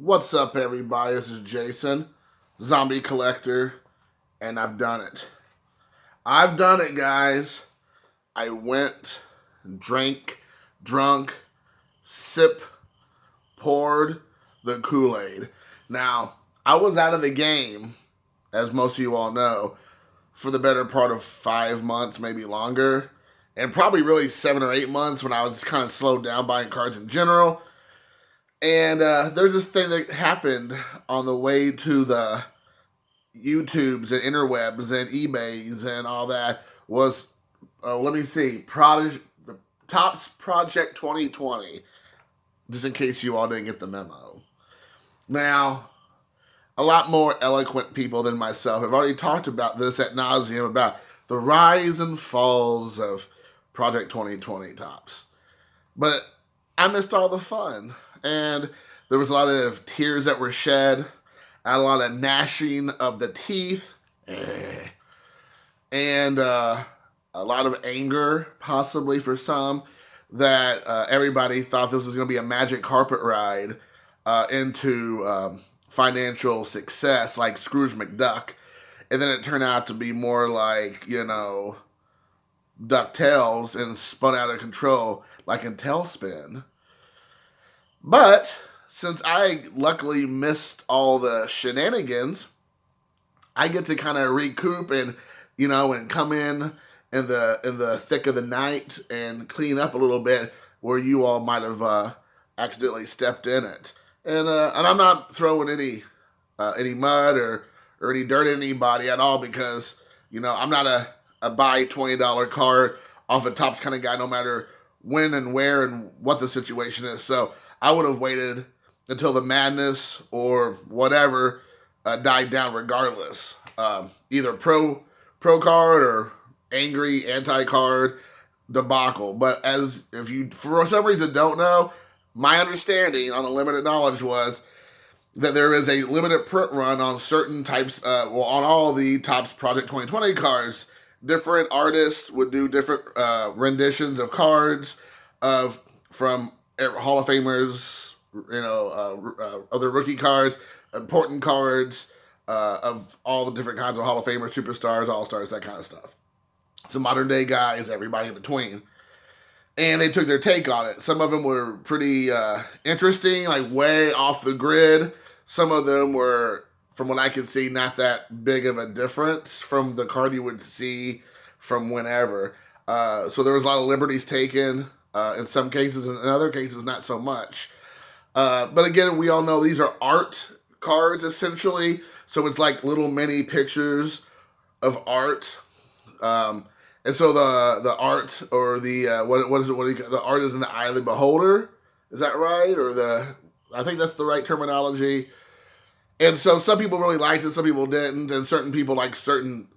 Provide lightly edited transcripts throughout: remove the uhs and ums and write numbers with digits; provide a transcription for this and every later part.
What's up, everybody? This is Jason, Zombie Collector, and I've done it. I've done it, guys. I went, drank, drunk, sip, poured the Kool-Aid. Now, I was out of the game, as most of you all know, for the better part of 5 months, maybe longer, and probably really 7 or 8 months when I was kind of slowed down buying cards in general. And there's this thing that happened on the way to the YouTubes and interwebs and eBays and all that was, let me see, the Topps Project 2020, just in case you all didn't get the memo. Now, a lot more eloquent people than myself have already talked about this ad nauseum, about the rise and falls of Project 2020 Topps. But I missed all the fun. And there was a lot of tears that were shed, a lot of gnashing of the teeth, and a lot of anger, possibly for some, that everybody thought this was going to be a magic carpet ride into financial success, like Scrooge McDuck. And then it turned out to be more like, DuckTales and spun out of control like in Tailspin. But since I luckily missed all the shenanigans, I get to kind of recoup and come in the thick of the night and clean up a little bit where you all might have accidentally stepped in it. And I'm not throwing any mud or any dirt at anybody at all, because I'm not a buy $20 card off a Topps kind of guy, no matter when and where and what the situation is. So I would have waited until the madness or whatever died down, regardless. Either pro card or angry anti-card debacle. But if you for some reason don't know, my understanding on the limited knowledge was that there is a limited print run on certain types, on all the Topps Project 2020 cards. Different artists would do different renditions of cards from Hall of Famers, other rookie cards, important cards, of all the different kinds of Hall of Famers, superstars, all-stars, that kind of stuff. Some modern day guys, everybody in between. And they took their take on it. Some of them were pretty interesting, like way off the grid. Some of them were, from what I could see, not that big of a difference from the card you would see from whenever. So there was a lot of liberties taken. In some cases, and in other cases, not so much. But again, we all know these are art cards, essentially. So it's like little mini pictures of art. And so the art, or the, the art is in the eye of the beholder. Is that right? I think that's the right terminology. And so some people really liked it, some people didn't. And certain people liked certain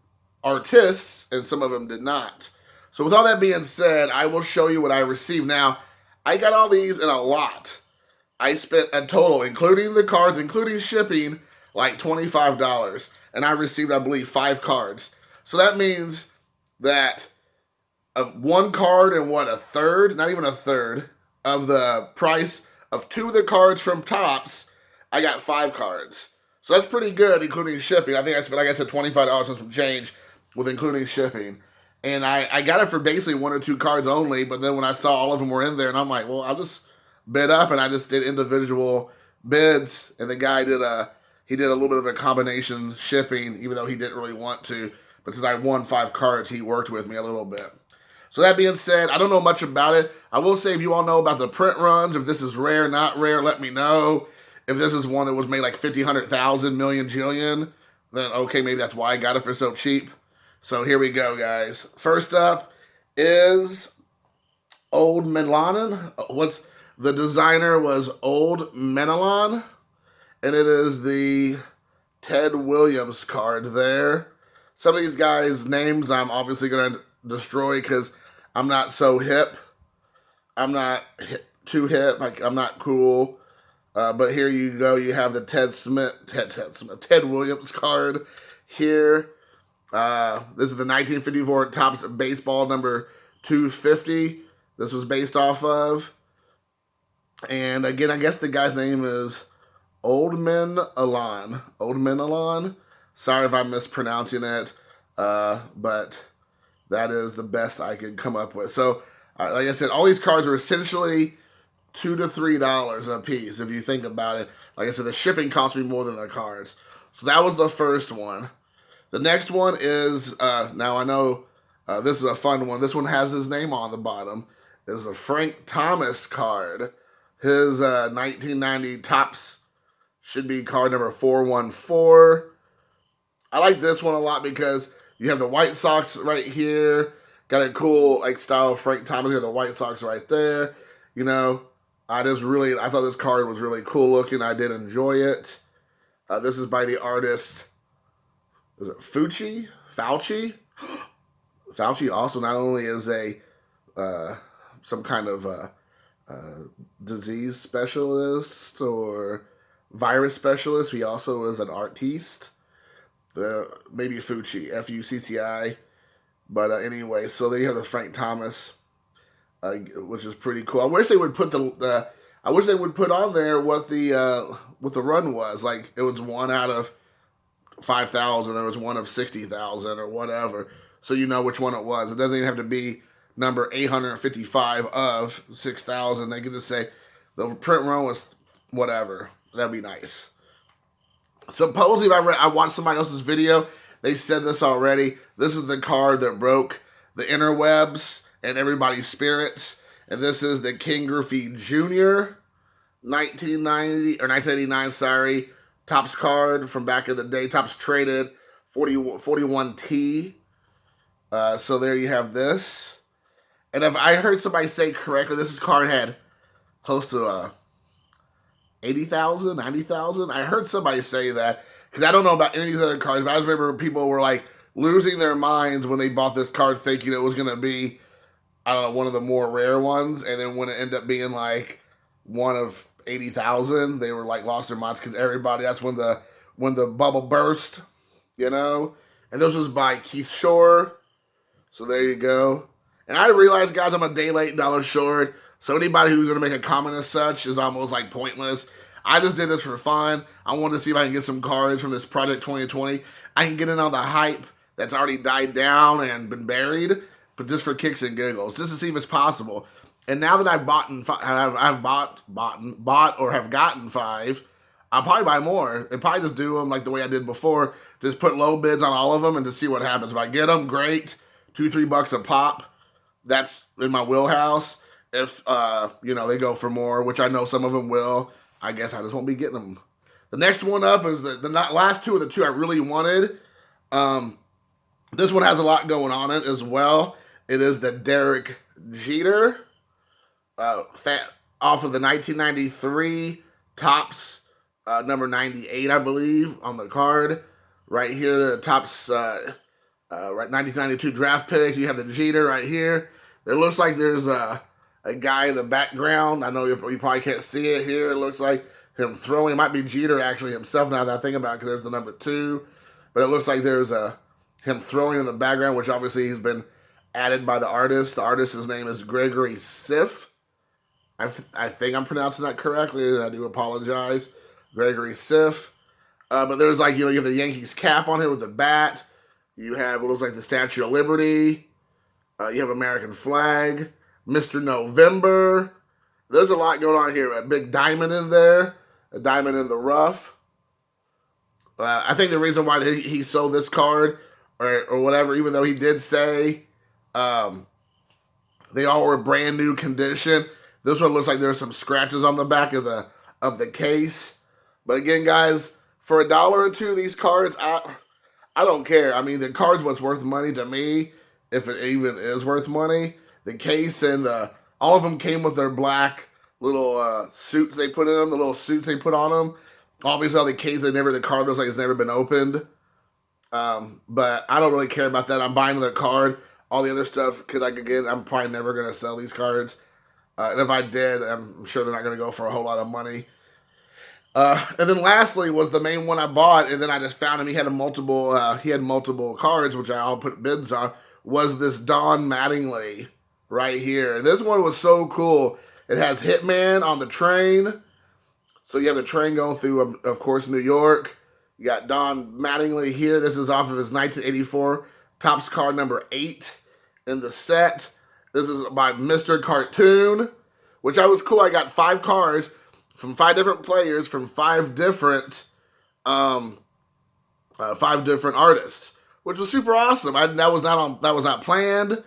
artists, and some of them did not. So with all that being said, I will show you what I received. Now, I got all these in a lot. I spent a total, including the cards, including shipping, like $25. And I received, I believe, 5 cards. So that means that one card and a third, not even a third, of the price of 2 of the cards from Topps, I got 5 cards. So that's pretty good, including shipping. I think I spent, like I said, $25 and some change with including shipping. And I got it for basically 1 or 2 cards only, but then when I saw all of them were in there, and I'm like, well, I'll just bid up, and I just did individual bids, and the guy did a little bit of a combination shipping, even though he didn't really want to, but since I won 5 cards, he worked with me a little bit. So that being said, I don't know much about it. I will say, if you all know about the print runs, if this is rare, not rare, let me know. If this is one that was made like 50, 100,000, million, jillion, then okay, maybe that's why I got it for so cheap. So here we go, guys. First up is Old Menelon. The designer was Old Menelon, and it is the Ted Williams card there. Some of these guys' names I'm obviously going to destroy because I'm not so hip. I'm not too hip. I'm not cool. But here you go. You have the Ted Williams card here. This is the 1954 Topps baseball number 250. This was based off of. And again, I guess the guy's name is Old Men Alon. Sorry if I'm mispronouncing it, but that is the best I could come up with. So, like I said, all these cards are essentially $2 to $3 a piece if you think about it. Like I said, the shipping cost me more than the cards. So that was the first one. The next one is now I know this is a fun one. This one has his name on the bottom. Is a Frank Thomas card. His 1990 Topps should be card number 414. I like this one a lot because you have the White Sox right here. Got a cool like style of Frank Thomas here. The White Sox right there. You know, I thought this card was really cool looking. I did enjoy it. This is by the artist. Is it Fauci? Fauci also not only is a some kind of disease specialist or virus specialist, he also is an artiste. Maybe Fucci, Fucci. But anyway, so there you have the Frank Thomas, which is pretty cool. I wish they would put I wish they would put on there what the run was. Like it was 1 out of 5,000. There was 1 of 60,000 or whatever. So you know which one it was. It doesn't even have to be number 855 of 6,000. They could just say the print run was whatever. That'd be nice. Supposedly, I watched somebody else's video. They said this already. This is the card that broke the interwebs and everybody's spirits. And this is the King Griffey Jr. 1990 or 1989, sorry. Topps card from back in the day. Topps traded 41T. So there you have this. And if I heard somebody say correctly, this card had close to 80,000, 90,000. I heard somebody say that because I don't know about any of these other cards, but I just remember people were like losing their minds when they bought this card thinking it was going to be, I don't know, one of the more rare ones. And then when it ended up being like 1 of 80,000, they were like lost their minds because everybody, that's when the bubble burst, you know? And this was by Keith Shore. So there you go. And I realize, guys, I'm a day late, dollar short. So anybody who's going to make a comment as such is almost like pointless. I just did this for fun. I wanted to see if I can get some cards from this Project 2020. I can get in on the hype that's already died down and been buried, but just for kicks and giggles, just to see if it's possible. And now that I've bought or have gotten 5, I'll probably buy more and probably just do them like the way I did before. Just put low bids on all of them and just see what happens. If I get them, great. $2-3 a pop. That's in my wheelhouse. If, they go for more, which I know some of them will, I guess I just won't be getting them. The next one up is the last two of the two I really wanted. This one has a lot going on it as well. It is the Derek Jeter off of the 1993 Topps number 98, I believe, on the card. Right here, the Topps 1992 draft picks. You have the Jeter right here. It looks like there's a guy in the background. I know you probably can't see it here. It looks like him throwing. It might be Jeter actually himself now that I think about it because there's the number 2. But it looks like there's him throwing in the background, which obviously he's been added by the artist. The artist's name is Gregory Siff. I think I'm pronouncing that correctly. I do apologize. Gregory Siff. But there's you have the Yankees cap on here with the bat. You have what looks like the Statue of Liberty. You have American flag. Mr. November. There's a lot going on here. A big diamond in there. A diamond in the rough. I think the reason why he sold this card or whatever, even though he did say they all were brand new condition, this one looks like there's some scratches on the back of the case. But again, guys, for $1 or $2, these cards, I don't care. I mean, the card's what's worth money to me, if it even is worth money. The case and all of them came with their black little suits they put in them, the little suits they put on them. Obviously, the case, the card looks like it's never been opened. But I don't really care about that. I'm buying the card. All the other stuff, because I'm probably never going to sell these cards. And if I did, I'm sure they're not going to go for a whole lot of money. And then lastly was the main one I bought, and then I just found him. He had multiple cards, which I all put bids on, was this Don Mattingly right here. And this one was so cool. It has Hitman on the train. So you have the train going through, of course, New York. You got Don Mattingly here. This is off of his 1984 Topps card number 8 in the set. This is by Mr. Cartoon, which I was cool. I got 5 cards from 5 different players from 5 different 5 different artists, which was super awesome. That was not planned.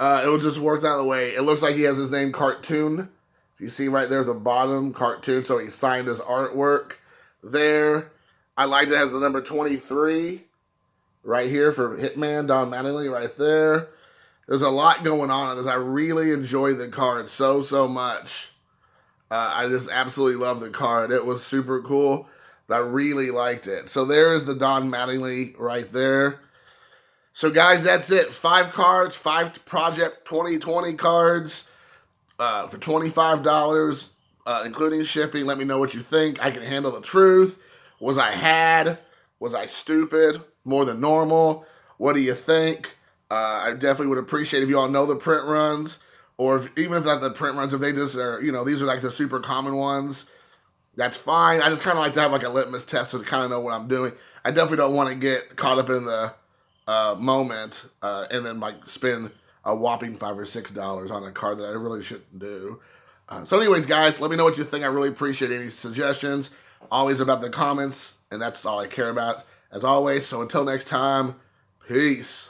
It just worked out the way. It looks like he has his name Cartoon. You see right there at the bottom, Cartoon, so he signed his artwork there. I like that it has the number 23 right here for Hitman, Don Mattingly right there. There's a lot going on in this. I really enjoy the card so much. I just absolutely love the card. It was super cool, but I really liked it. So there's the Don Mattingly right there. So guys, that's it. 5 cards, 5 Project 2020 cards. For $25, including shipping. Let me know what you think. I can handle the truth. Was I had? Was I stupid? More than normal? What do you think? I definitely would appreciate if you all know the print runs, or even if not the print runs, if they just are, these are like the super common ones. That's fine. I just kind of like to have like a litmus test to kind of know what I'm doing. I definitely don't want to get caught up in the moment and then like spend a whopping $5 or $6 on a card that I really shouldn't do. So anyways, guys, let me know what you think. I really appreciate any suggestions. Always about the comments, and that's all I care about, as always. So until next time, peace.